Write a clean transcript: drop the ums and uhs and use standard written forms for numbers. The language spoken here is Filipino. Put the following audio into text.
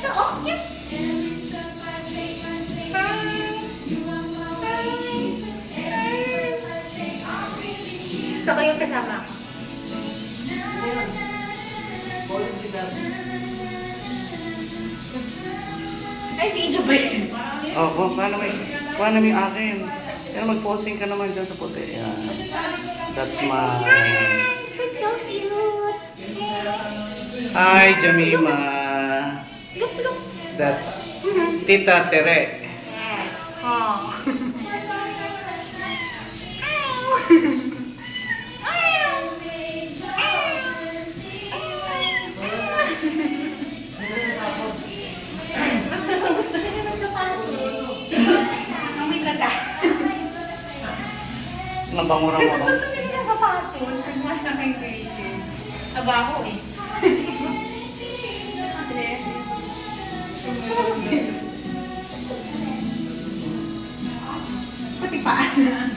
Ito, oh, yun. Gusto ko yung kasama ko. Ay, video ba yun? Oh, paano mo yung akin? Kaya mag-posing ka naman dyan sa puti. Yan. That's my... You're so cute. Hi, Jamima. Look, look. That's Tita Tere. Yes. Oh. Gusto niya ng sapatos. Amoy taga. Nabangura mo ba? Gusto niya ng sapatos. Nagmahal na kay Rachel. Abaho eh. Pati paan.